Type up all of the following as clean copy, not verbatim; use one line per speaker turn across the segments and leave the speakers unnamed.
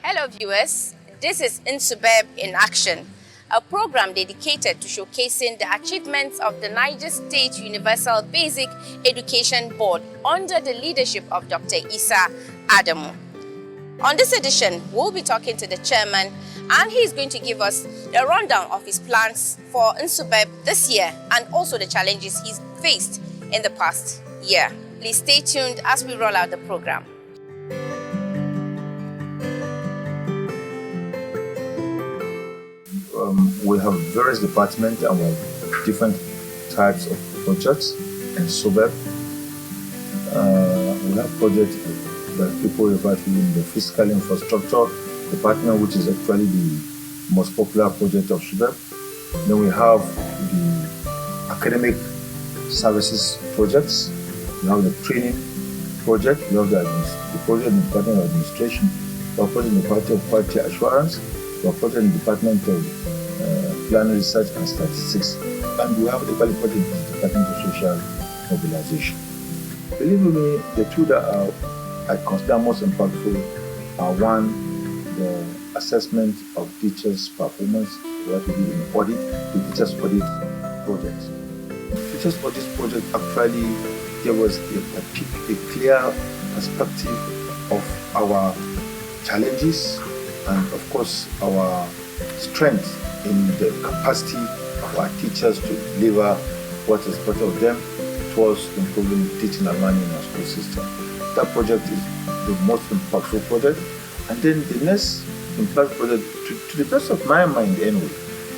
Hello viewers, this is NSUBEB in Action, a program dedicated to showcasing the achievements of the Niger State Universal Basic Education Board under the leadership of Dr. Isa Adamu. On this edition, we'll be talking to the chairman and he's going to give us a rundown of his plans for NSUBEB this year and also the challenges he's faced in the past year. Please stay tuned as we roll out the program.
We have various departments and we have different types of projects in NSUBEB. We have projects that people refer to in the physical infrastructure department, which is actually the most popular project of NSUBEB. Then we have the academic services projects. We have the training project. We have the project in the Department of Administration. We have project in the Department of Quality Assurance. We have project in the Department of Planning, Research and Statistics. And we have the project in the Department of Social Mobilization. Believe me, the two that I consider most impactful are one, the assessment of teachers' performance. We have to do an audit, the teachers' audit project. The teachers' audit project actually gave us a clear perspective of our challenges and of course our strength in the capacity of our teachers to deliver what is part of them towards improving teaching and learning in our school system. That project is the most impactful project. And then the next impactful project, to the best of my mind anyway,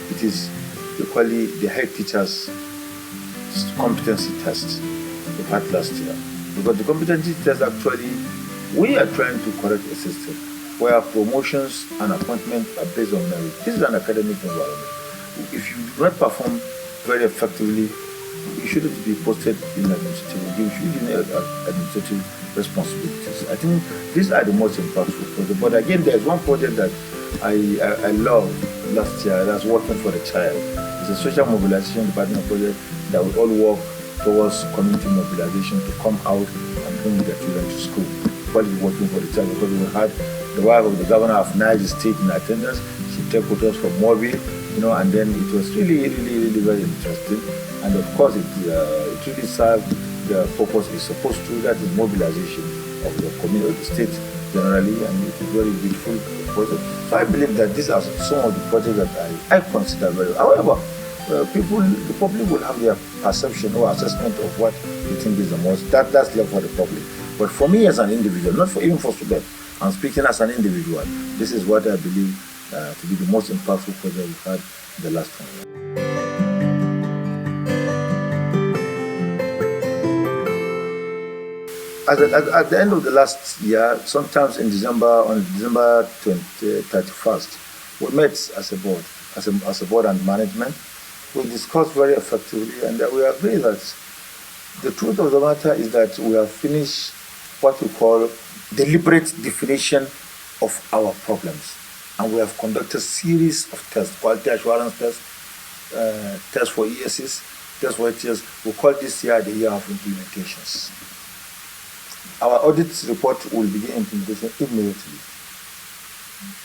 it is equally the head teachers' competency test we had last year. Because the competency test actually, we are trying to correct a system where promotions and appointments are based on merit. This is an academic environment. If you do not perform very effectively, you shouldn't be posted in administrative. You should be in administrative responsibilities. I think these are the most impactful projects. But again, there's one project that I loved last year. That's working for the child. It's a social mobilization department project that we all work towards community mobilization to come out and bring their children to school. While working for the child, because we had the wife of the governor of Niger State in attendance. She took photos from Mobile, and then it was really very interesting. And of course, it really served the purpose it's supposed to, that is mobilization of the community, of the state generally, and it is very beautiful project. So I believe that these are some of the projects that I consider very. However, the public will have their perception or assessment of what they think is the most. That's left for the public. But for me as an individual, not even for students, I'm speaking as an individual, this is what I believe to be the most impactful project we've had the last one. At the end of the last year, sometimes in on December 31st, we met as a board, as a board and management. We discussed very effectively, and we agreed that the truth of the matter is that we have finished what we call deliberate definition of our problems. And we have conducted a series of tests, quality assurance tests, tests for ESs, tests for HTS. We call this year the year of implementations. Our audit report will begin implementation immediately.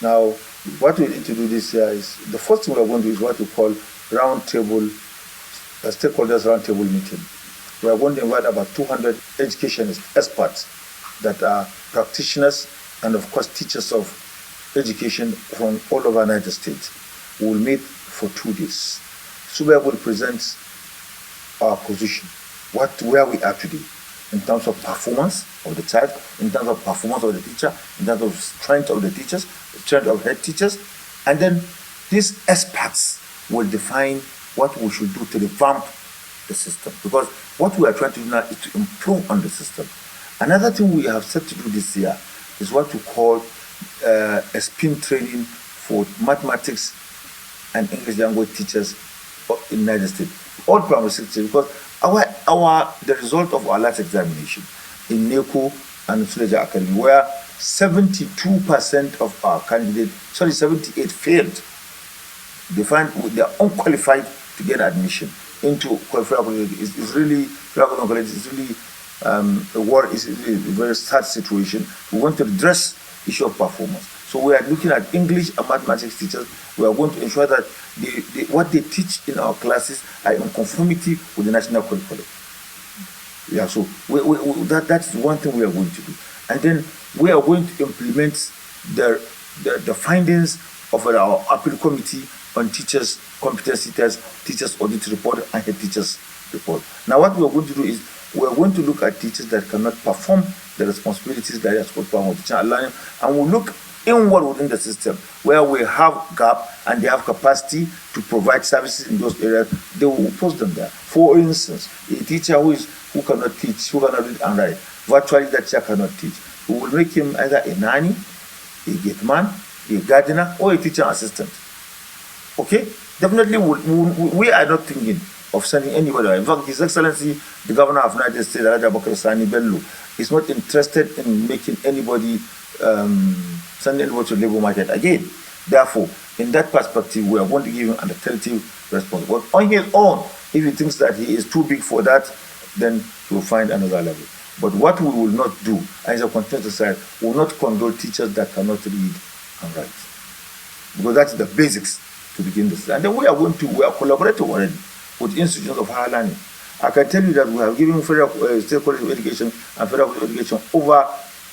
Now, what we need to do this year is, the first thing we are going to do is what we call stakeholders roundtable meeting. We are going to invite about 200 educationists, experts, that are practitioners and of course teachers of education from all over United States. We will meet for 2 days. NSUBEB will present our position, where we are today, in terms of performance of the child, in terms of performance of the teacher, in terms of strength of the teachers, strength of head teachers, and then these experts will define what we should do to revamp the system. Because what we are trying to do now is to improve on the system. Another thing we have set to do this year is what we call a SPIN training for mathematics and English language teachers in United States, all primary sectors, because the result of our last examination in NECO and Suleja Academy, where 72% of our candidates, 78 failed. They are unqualified to get admission into qualified college. It's really a very sad situation. We want to address issue of performance. So we are looking at English and mathematics teachers. We are going to ensure that what they teach in our classes are in conformity with the national curriculum. Yeah, so that's one thing we are going to do. And then we are going to implement the findings of our appeal committee on teachers' competency tests, teachers' audit report, and head teachers' report. Now, what we are going to do is we are going to look at teachers that cannot perform the responsibilities that they are supposed to perform with teaching and learning, and we'll look inward within the system where we have gap and they have capacity to provide services in those areas. They will post them there. For instance, a teacher who cannot teach, who cannot read and write, virtually that teacher cannot teach. We will make him either a nanny, a gate man, a gardener, or a teacher assistant. Okay? Definitely, we are not thinking of sending anybody. In fact, His Excellency, the Governor of United States, Raja Bakr Sani Bello, is not interested in making anybody, sending anybody to the labor market again. Therefore, in that perspective, we are going to give him an alternative response. But on his own, if he thinks that he is too big for that, then he will find another level. But what we will not do, as a contested side, we will not condone teachers that cannot read and write. Because that's the basics to begin this. And then we are collaborating already with institutions of higher learning. I can tell you that we have given Federal State College of Education and Federal College of Education over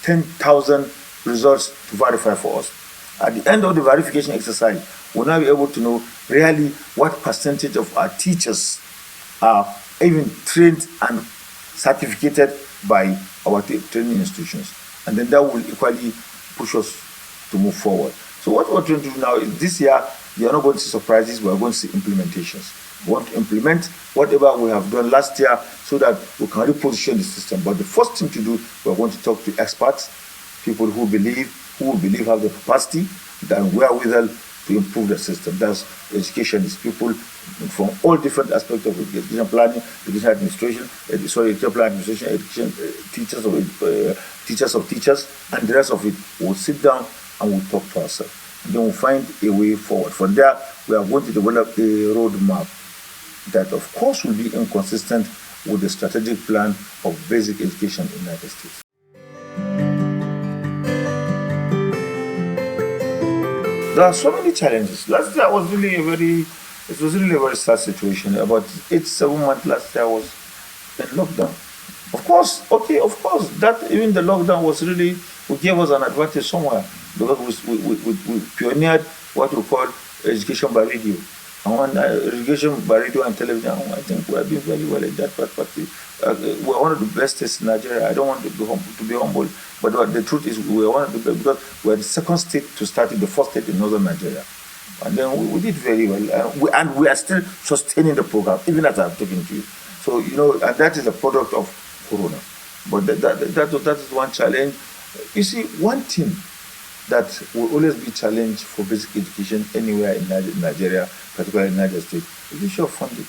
10,000 results to verify for us. At the end of the verification exercise, we'll now be able to know really what percentage of our teachers are even trained and certificated by our training institutions. And then that will equally push us to move forward. So what we're trying to do now is this year, you are not going to see surprises, we are going to see implementations. We want to implement whatever we have done last year so that we can reposition the system. But the first thing to do, we are going to talk to experts, people who believe have the capacity and wherewithal to improve the system. That's educationists, people from all different aspects of education planning, education administration, education planning administration, education, teachers of teachers, and the rest of it. We'll sit down and we'll talk to ourselves. Then we'll find a way forward. From there, we are going to develop a roadmap that, of course, will be inconsistent with the strategic plan of basic education in the United States. There are so many challenges. Last year was really a very sad situation. About 8-7 months last year was in lockdown. Of course, that even the lockdown was really, it gave us an advantage somewhere because we pioneered what we call education by radio. And education by radio and television, I think we have been very well in that perspective. We're one of the best states in Nigeria. I don't want to be humble, but the truth is we're one of the best because we're the second state to start it, the first state in northern Nigeria. And then we did very well. And we are still sustaining the program, even as I'm talking to you. So, and that is a product of Corona. But that is one challenge. You see, one thing that will always be challenged for basic education anywhere in Nigeria, particularly in Niger State, is the issue of funding.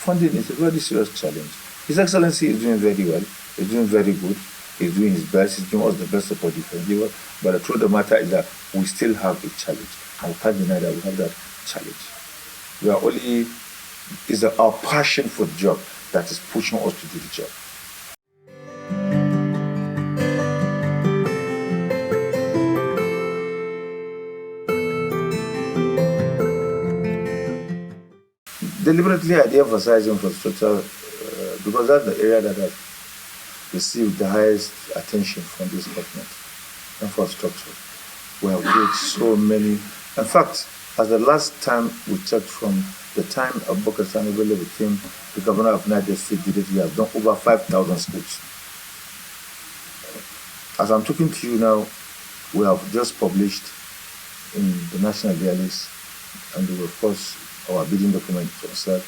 Funding is a very serious challenge. His Excellency is doing very well. He's doing very good. He's doing his best. He's giving us the best support he can give us. But the truth of the matter is that we still have a challenge. And we can't deny that we have that challenge. It's our passion for the job that is pushing us to do the job. Deliberately, I de-emphasize infrastructure because that's the area that has received the highest attention from this government. Infrastructure. We have built so many. In fact, as the last time we checked from the time Abubakar Sani Bello became the governor of United States, he has done over 5,000 schools. As I'm talking to you now, we have just published in the National Diaries, and of course, our bidding document concerned,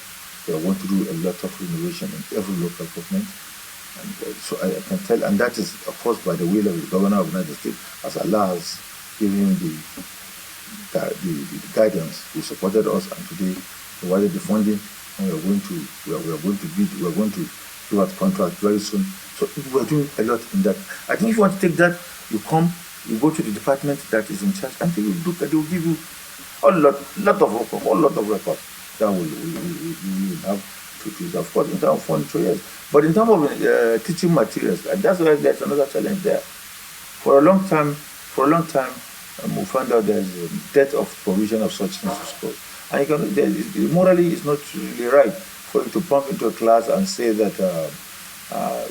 we are going to do a lot of renovation in every local government. And so I can tell, and that is, of course, by the will of the governor of the United States, as Allah has given him the guidance. He supported us, and today we provided the funding, and we are going to bid. We are going to do that contract very soon. So we are doing a lot in that. I think if you want to take that, you go to the department that is in charge, and they will give you a lot of records that we have to use. Of course, in terms of furniture, yes. But in terms of teaching materials, and that's why there's another challenge there. For a long time, we found out there's a dearth of provision of such things to schools. And morally, it's not really right for you to pump into a class and say that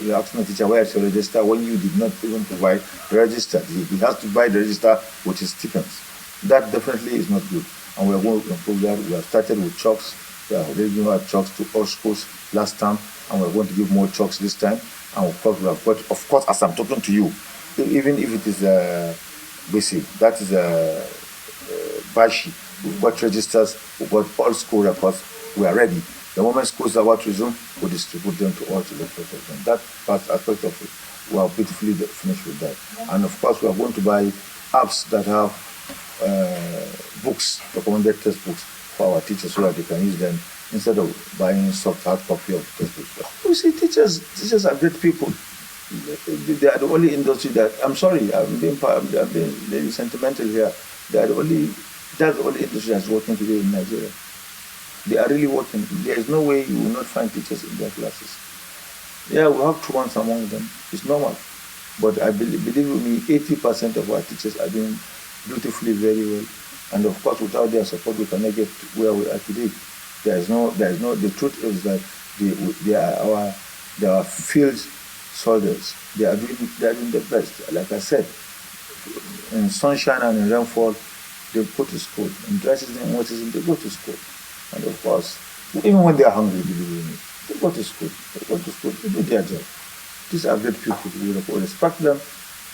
you're asking the teacher, where is your register, when you did not even provide the register. He has to buy the register with his stipends. That definitely is not good. And we're going to improve that. We have started with chalks. We are already giving out chalks to all schools last time, and we're going to give more chalks this time. And of course, we have got, of course, as I'm talking to you, even if it is basic, that is Bashi. We've got registers, we've got all school records, we are ready. The moment schools are about to resume, we distribute them to all children. That aspect of it, we are beautifully finished with that. Yeah. And of course, we are going to buy apps that have books, recommended textbooks for our teachers so that they can use them instead of buying soft hard copy of textbooks. You see, teachers are great people. They are the only industry that, I'm sorry, I'm being very sentimental here. That's the only industry that's working today in Nigeria. They are really working. There is no way you will not find teachers in their classes. Yeah, we have truants among them. It's normal. But I believe me, 80% of our teachers are doing beautifully very well. And of course, without their support, we cannot get where we are today. The truth is that they are field soldiers. They are doing the best. Like I said, in sunshine and in rainfall, they go to school. In dry season and wet season, they go to school. And of course, even when they are hungry, believe me, they go to school. They do their job. These are great people. We respect them,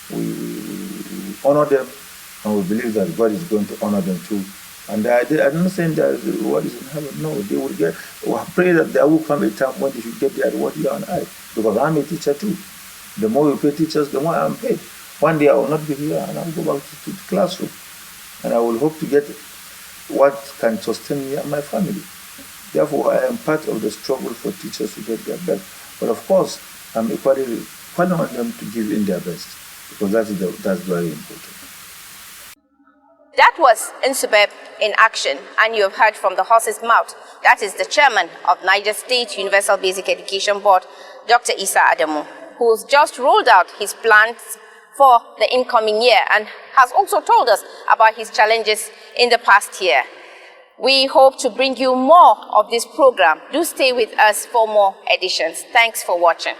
we honor them, and we believe that God is going to honor them too. And I'm not saying that what is in heaven. No, they will get. We pray that there will come a time when they should get their reward here on earth. Because I'm a teacher too. The more we pay teachers, the more I'm paid. One day I will not be here, and I will go back to the classroom, and I will hope to get what can sustain me and my family. Therefore, I am part of the struggle for teachers to get their best. But of course, I'm equally on them to give in their best, because that's very important.
That was NSUBEB in action, and you have heard from the horse's mouth. That is the chairman of Niger State Universal Basic Education Board, Dr. Isa Adamu, who's just rolled out his plans for the incoming year and has also told us about his challenges in the past year. We hope to bring you more of this program. Do stay with us for more editions. Thanks for watching.